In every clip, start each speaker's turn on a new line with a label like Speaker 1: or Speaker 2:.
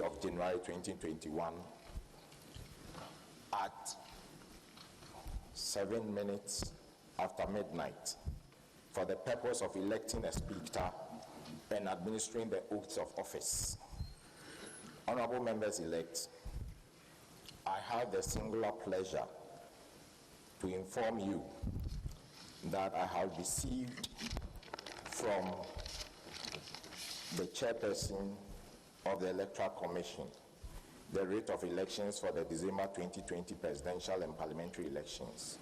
Speaker 1: of January 2021 at 7 minutes after midnight for the purpose of electing a speaker and administering the oaths of office. Honorable members-elect, I have the singular pleasure to inform you that I have received from the chairperson of the Electoral Commission the rate of elections for the December 2020 presidential and parliamentary elections,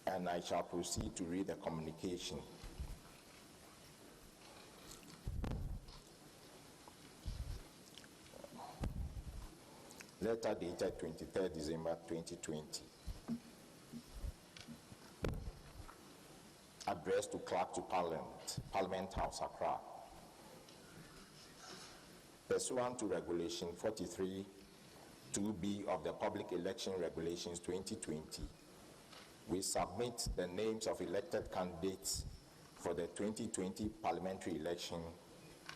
Speaker 1: and I shall proceed to read the communication. Letter dated 23rd December 2020. Addressed to Clerk to Parliament House, Accra. Pursuant to Regulation 43(2)(b) of the Public Election Regulations 2020, we submit the names of elected candidates for the 2020 parliamentary election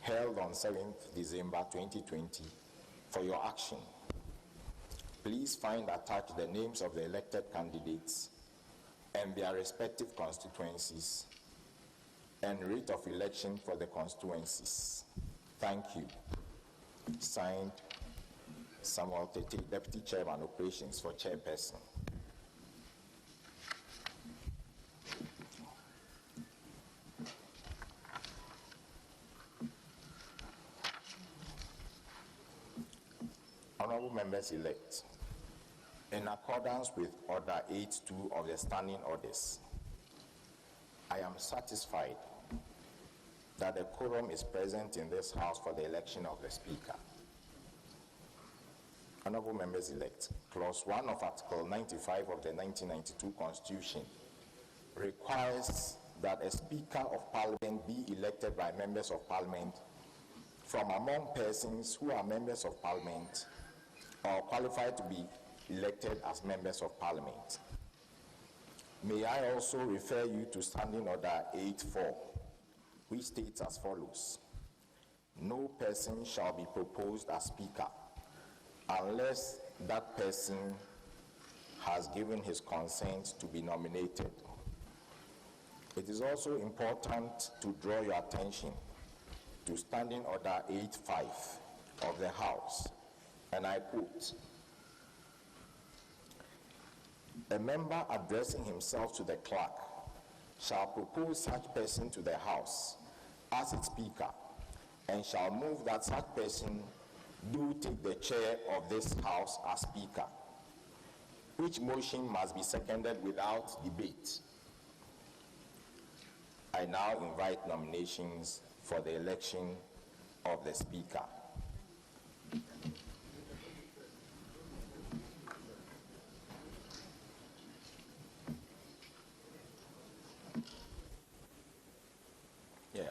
Speaker 1: held on 7th December 2020 for your action. Please find attached the names of the elected candidates and their respective constituencies and rate of election for the constituencies. Thank you. Signed, Samuel Tete, Deputy Chairman Operations for Chairperson. Honorable members-elect, in accordance with Order 8.2 of the Standing Orders, I am satisfied that a quorum is present in this House for the election of the Speaker. Honorable members-elect, Clause 1 of Article 95 of the 1992 Constitution requires that a Speaker of Parliament be elected by members of Parliament from among persons who are members of Parliament or qualified to be elected as members of Parliament. May I also refer you to Standing Order 8.4, which states as follows: no person shall be proposed as Speaker unless that person has given his consent to be nominated. It is also important to draw your attention to Standing Order 8.5 of the House, and I quote: a member addressing himself to the clerk shall propose such person to the House as its Speaker, and shall move that such person do take the chair of this House as Speaker, which motion must be seconded without debate. I now invite nominations for the election of the Speaker.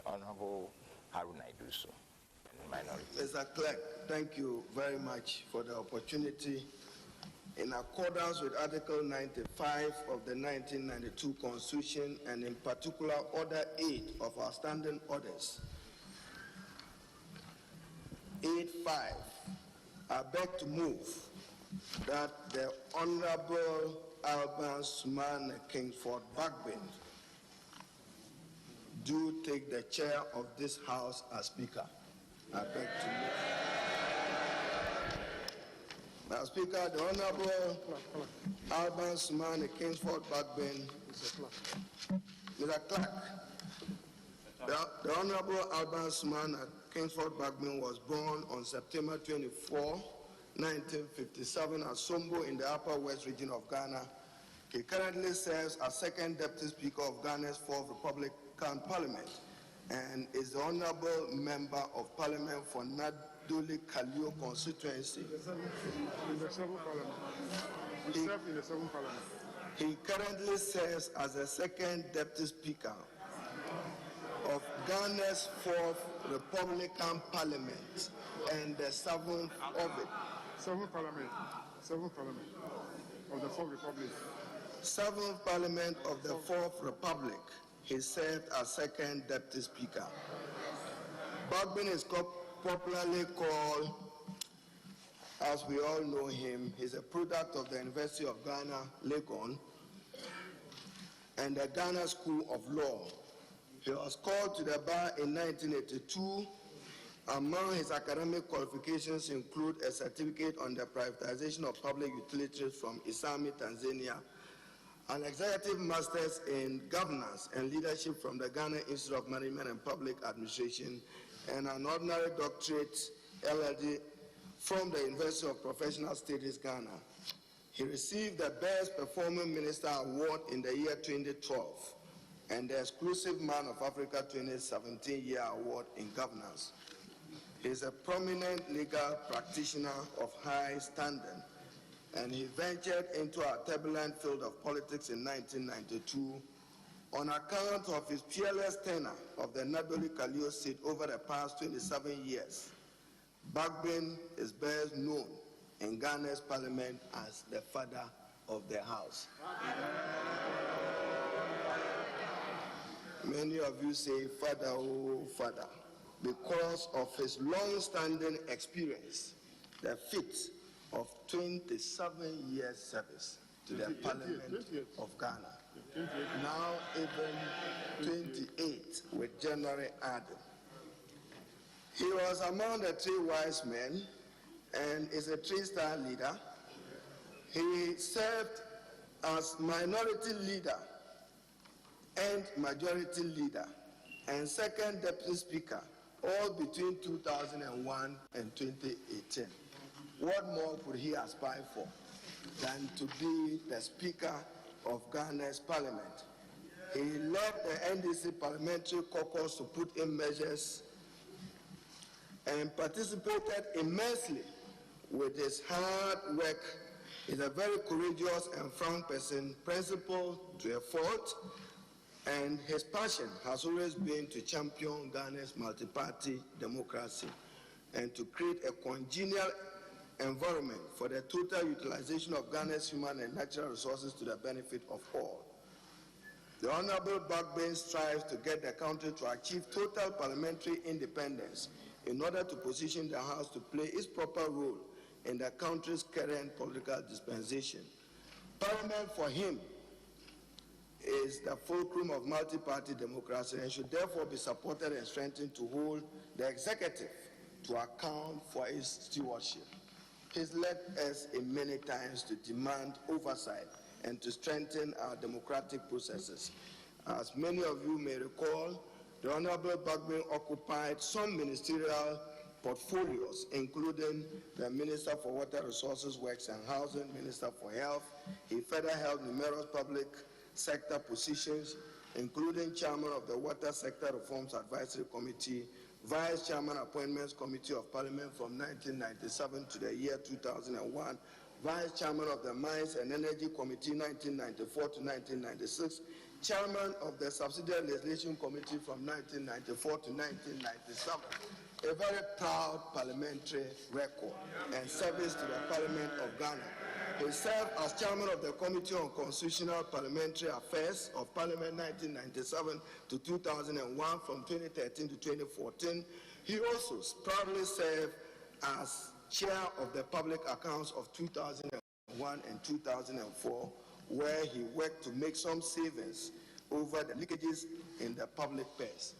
Speaker 1: Honorable Haruna Iduso, minority.
Speaker 2: Mr. Clerk, thank you very much for the opportunity. In accordance with Article 95 of the 1992 Constitution, and in particular Order 8 of our Standing Orders, 8.5, I beg to move that the Honorable Alban Suman Kingsford Bagbin do take the chair of this House as Speaker. I beg to move. Now, Speaker, the Honorable Alban Suman Kingsford Bagbin, Mr. Clerk, the Honorable Alban Suman Kingsford Bagbin was born on September 24, 1957 at Sombo in the Upper West region of Ghana. He currently serves as Second Deputy Speaker of Ghana's 4th Republican Parliament and is the Honorable Member of Parliament for Naduli Kalio constituency.
Speaker 3: In the 7th Parliament. We serve in the 7th Parliament.
Speaker 2: He currently serves as the Second Deputy Speaker of Ghana's 4th Republican Parliament and the 7th of it.
Speaker 3: 7th Parliament. 7th Parliament of the 4th Republic.
Speaker 2: 7th Parliament of the 4th Republic. He served as Second Deputy Speaker. Bagbin is popularly called As we all know him, he's a product of the University of Ghana, Legon, and the Ghana School of Law. He was called to the bar in 1982. Among his academic qualifications include a certificate on the privatization of public utilities from Isami, Tanzania, an executive master's in governance and leadership from the Ghana Institute of Management and Public Administration, and an ordinary doctorate, LLD, from the University of Professional Studies, Ghana. He received the Best Performing Minister Award in the year 2012 and the Exclusive Man of Africa 2017 Year Award in Governance. He is a prominent legal practitioner of high standing, and he ventured into a turbulent field of politics in 1992 on account of his peerless tenure of the Nadoli Kalio seat over the past 27 years. Bagbin is best known in Ghana's parliament as the father of the house. Many of you say, "Father, oh, Father," because of his long-standing experience, the feat of 27 years service to the Parliament of Ghana. Now even 28 with January added. He was among the 3 wise men and is a 3-star leader. He served as minority leader and majority leader and second deputy speaker, all between 2001 and 2018. What more could he aspire for than to be the Speaker of Ghana's Parliament? He led the NDC Parliamentary Caucus to put in measures and participated immensely with his hard work. He's a very courageous and frank person, principled to a fault, and his passion has always been to champion Ghana's multi-party democracy and to create a congenial environment for the total utilization of Ghana's human and natural resources to the benefit of all. The Honorable Bagbin strives to get the country to achieve total parliamentary independence in order to position the House to play its proper role in the country's current political dispensation. Parliament for him is the fulcrum of multi-party democracy and should therefore be supported and strengthened to hold the executive to account for its stewardship. He's led us in many times to demand oversight and to strengthen our democratic processes. As many of you may recall, the Honorable Bagbin occupied some ministerial portfolios, including the Minister for Water Resources, Works and Housing, Minister for Health. He further held numerous public sector positions, including Chairman of the Water Sector Reforms Advisory Committee, Vice Chairman Appointments Committee of Parliament from 1997 to the year 2001, Vice Chairman of the Mines and Energy Committee 1994 to 1996, Chairman of the Subsidiary Legislation Committee from 1994 to 1997. A very proud parliamentary record and service to the Parliament of Ghana. He served as chairman of the Committee on Constitutional Parliamentary Affairs of Parliament 1997 to 2001 from 2013 to 2014. He also proudly served as chair of the Public Accounts of 2001 and 2004, where he worked to make some savings over the leakages in the public purse.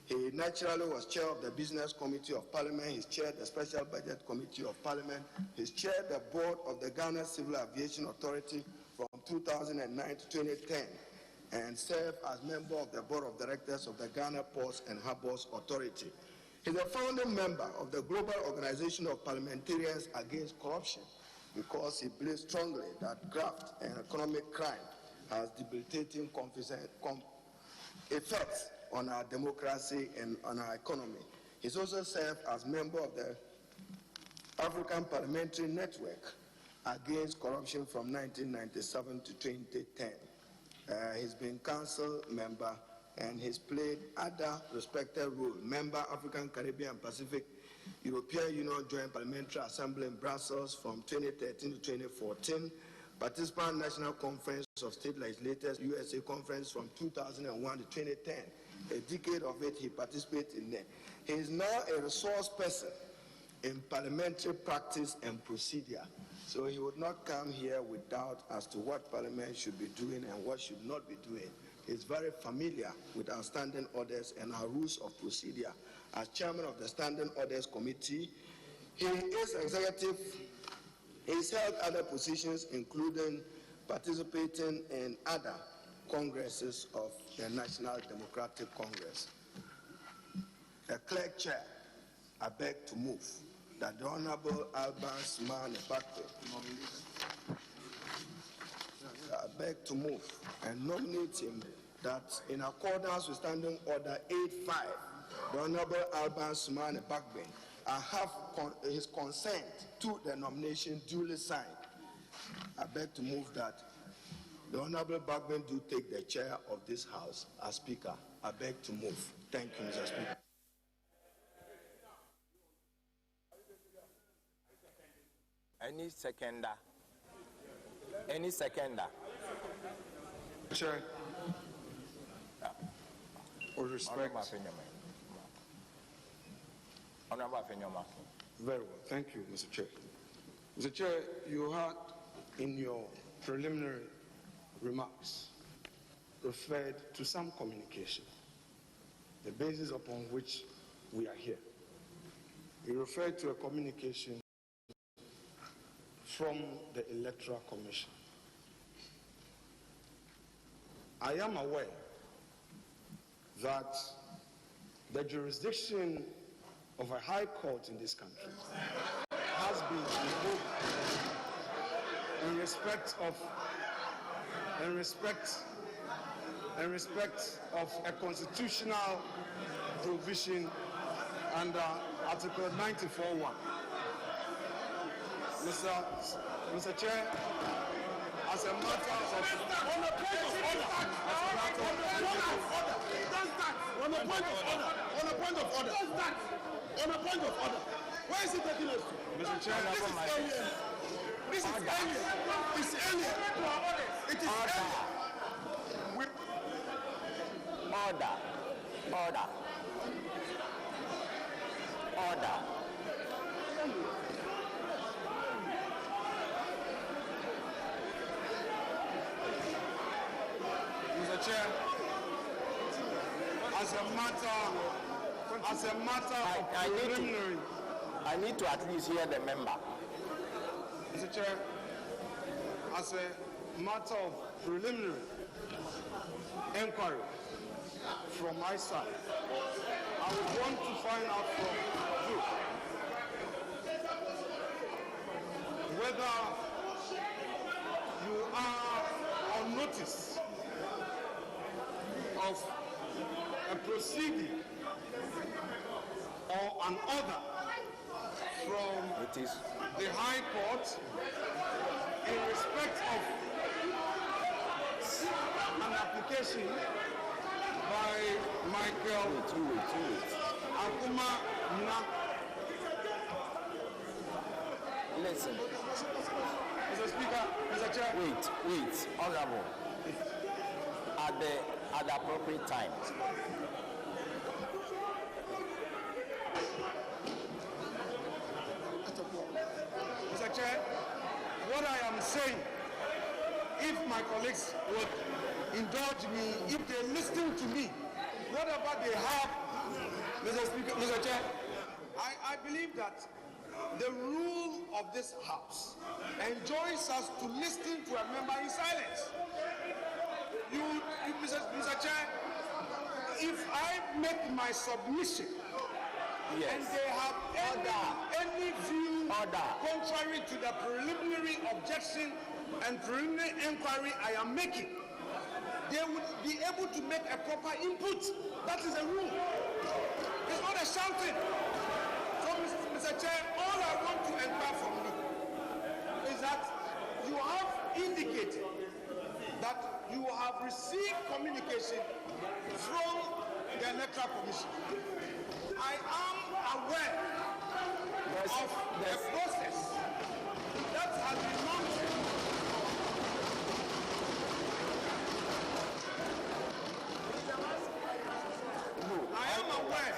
Speaker 2: He naturally was chair of the Business Committee of Parliament. He's chaired the Special Budget Committee of Parliament. He's chaired the board of the Ghana Civil Aviation Authority from 2009 to 2010 and served as member of the board of directors of the Ghana Ports and Harbours Authority. He's a founding member of the Global Organization of Parliamentarians Against Corruption because he believes strongly that graft and economic crime has debilitating effects on our democracy and on our economy. He's also served as member of the African Parliamentary Network Against Corruption from 1997 to 2010. He's been council member and he's played other respected roles. Member African, Caribbean, Pacific, European Union Joint Parliamentary Assembly in Brussels from 2013 to 2014. Participant National Conference of State Legislators, USA Conference from 2001 to 2010. A decade of it he participated in there. He is now a resource person in parliamentary practice and procedure. So he would not come here with doubt as to what Parliament should be doing and what should not be doing. He's very familiar with our standing orders and our rules of procedure. As chairman of the Standing Orders Committee, he is executive. He's held other positions, including participating in other congresses of the National Democratic Congress. The clerk chair, I beg to move that the Honorable Alban Sumane Bakwe, I beg to move and nominate him that in accordance with Standing Order 8.5, the Honorable Alban Sumane Bakwe, I have his consent to the nomination duly signed. I beg to move that the Honorable Bakwe do take the chair of this House as Speaker. I beg to move. Thank you, Mr. Speaker.
Speaker 1: Any seconder? Any seconder?
Speaker 3: Chair, with respect.
Speaker 1: Honorable Afenyoma.
Speaker 3: Very well, thank you, Mr. Chair. Mr. Chair, you had in your preliminary remarks referred to some communication, the basis upon which we are here. You referred to a communication from the Electoral Commission. I am aware that the jurisdiction of a high court in this country has been invoked in respect of a constitutional provision under Article 94(1). Mr. Chair, as a matter of on a point of order, where is it taking us to? Mr. Chair, this is alien. It's alien. It is alien.
Speaker 1: Order.
Speaker 3: Mr. Chair, as a matter of preliminary.
Speaker 1: I need to at least hear the member.
Speaker 3: Mr. Chair, as a matter of preliminary inquiry from my side, I would want to find out from you whether you are on notice of a proceeding or an order from the High Court in respect of an application by Michael Akuma.
Speaker 1: Listen.
Speaker 3: Mr. Speaker, Mr. Chair.
Speaker 1: Wait, Honorable. At the appropriate time.
Speaker 3: Mr. Chair, what I am saying, if my colleagues would indulge me, if they listen to me, whatever they have, Mr. Speaker, Mr. Chair, I believe that the rule of this House enjoins us to listen to a member in silence. Mr. Chair, if I make my submission, yes, and they have any view contrary to the preliminary objection and preliminary inquiry I am making, they would be able to make a proper input. That is the rule. It's not a shouting. So, Mr. Chair, all I want to inquire from you is that you have indicated that you have received communication from the Electoral Commission. I am aware of the process that has been mounted. I am aware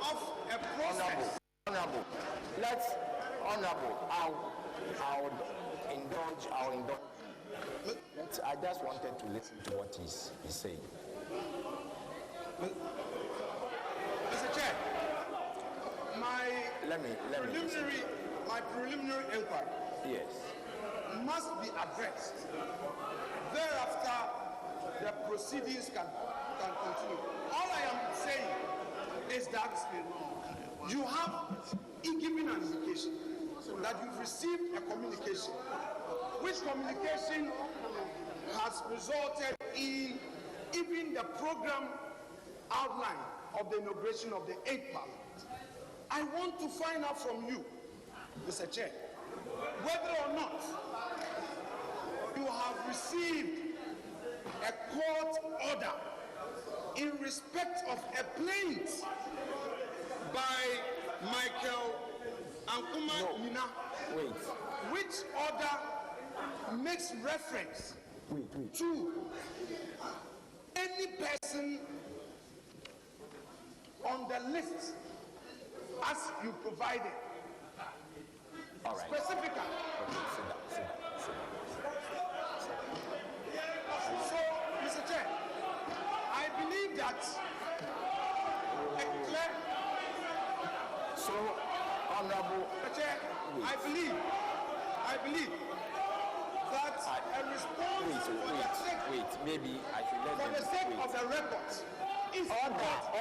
Speaker 3: of a process.
Speaker 1: Honorable. let's, Honorable, I'll indulge. I just wanted to listen to what he's saying.
Speaker 3: Mr. Chair,
Speaker 1: Let me.
Speaker 3: My preliminary inquiry,
Speaker 1: Yes.
Speaker 3: must be addressed. Thereafter, the proceedings can continue. All I am saying is that you have given an indication that you've received a communication, which communication has resulted in even the program outline of the inauguration of the 8th Parliament. I want to find out from you, Mr. Chair, whether or not you have received a court order in respect of a plaint by Michael Ankuma Nina, which order makes reference to any person on the list as you provided.
Speaker 1: All right.
Speaker 3: Specifically.
Speaker 1: Okay, sit down.
Speaker 3: So, Mr. Chair, I believe that a clear.
Speaker 1: So, Honorable.
Speaker 3: Mr. Chair, I believe that a response
Speaker 1: Maybe I should let
Speaker 3: for the sake of the record is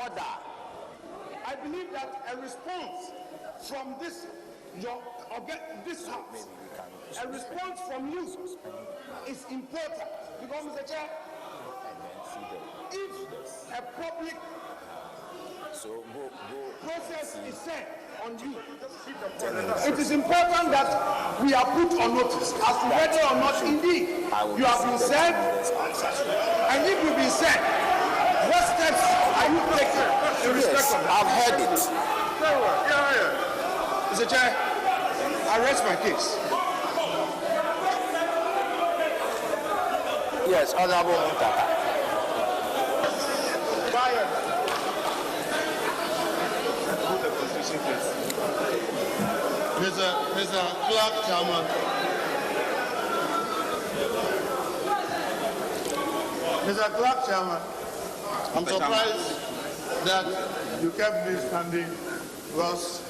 Speaker 1: order.
Speaker 3: I believe that a response from this house, a response from you is important because, Mr. Chair, if a public process is set on you, it is important that we are put on notice as to whether or not indeed you have been said, and if you've been said, what steps are you taking in respect of that?
Speaker 1: I've heard it.
Speaker 3: Very well. Yeah. Mr. Chair, I rest my case.
Speaker 1: Yes, Honorable Muntaka.
Speaker 2: Mr. Clerk Chairman. Mr. Clerk Chairman, I'm surprised that you kept me standing because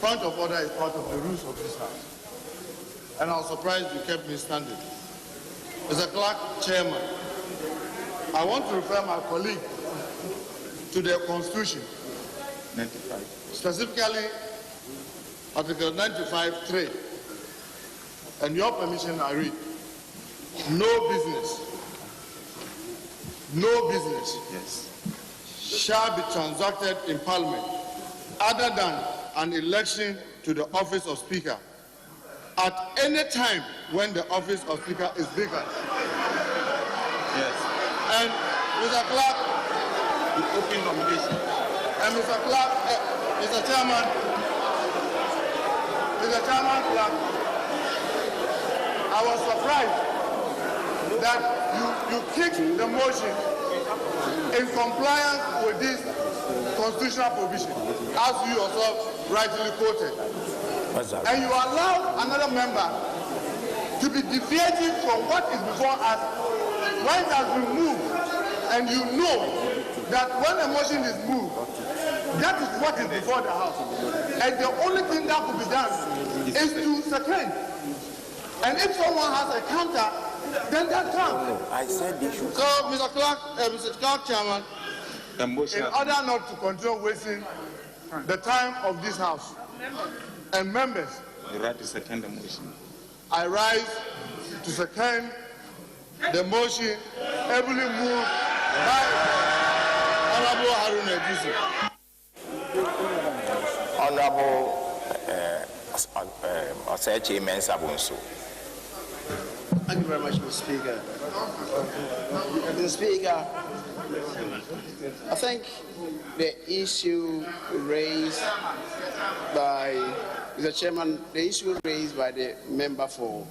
Speaker 2: point of order is part of the rules of this House. And I was surprised you kept me standing. Mr. Clerk Chairman, I want to refer my colleague to the Constitution, 95. Specifically Article 95(3). And your permission, I read, no business shall be transacted in Parliament other than an election to the office of Speaker at any time when the office of Speaker is vacant. Yes. And Mr. Clerk, open nomination. And Mr. Clerk, Mr. Chairman, Clerk, I was surprised that you kicked the motion in compliance with this constitutional provision, as you yourself rightly quoted. And you allowed another member to be deviating from what is before us when it has been moved. And you know that when a motion is moved, that is what is before the House. And the only thing that could be done is to second. And if someone has a counter, then that counts.
Speaker 1: I said they should.
Speaker 2: So, Mr. Clerk Chairman, in order not to continue wasting the time of this House and members,
Speaker 4: the right to second the motion.
Speaker 2: I rise to second the motion ably moved by Honorable Haruna Iddrisu.
Speaker 1: Honorable Osechi Mensah-Bonsu.
Speaker 5: Thank you very much, Mr. Speaker. Mr. Speaker, I think the issue raised by Mr. Chairman, the issue raised by the member for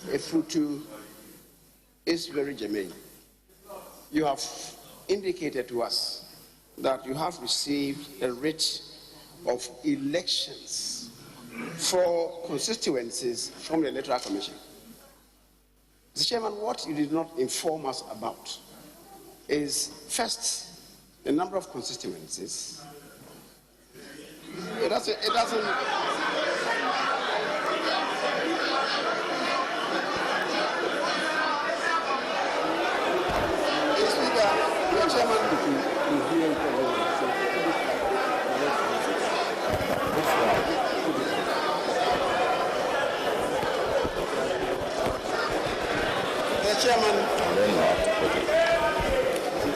Speaker 5: Efutu is very germane. You have indicated to us that you have received a writ of elections 4 constituencies from the Electoral Commission. Mr. Chairman, what you did not inform us about is, first, the number of constituencies. It doesn't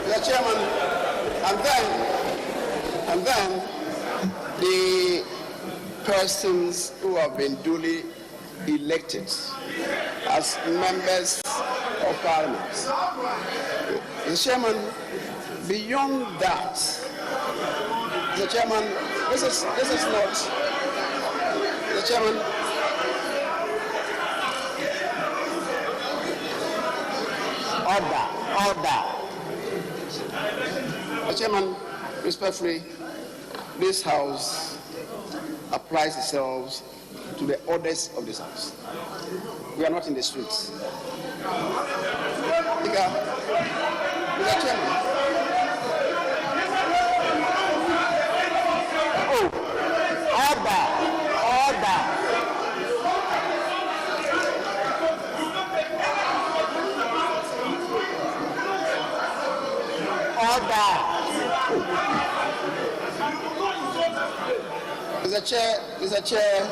Speaker 5: Mr. Chairman, and then the persons who have been duly elected as members of Parliament. Mr. Chairman, beyond that, Mr. Chairman, this is not, Mr. Chairman, order. Mr. Chairman, respectfully, this House applies itself to the orders of this House. We are not in the streets. Mr. Chairman. Mr. Chair,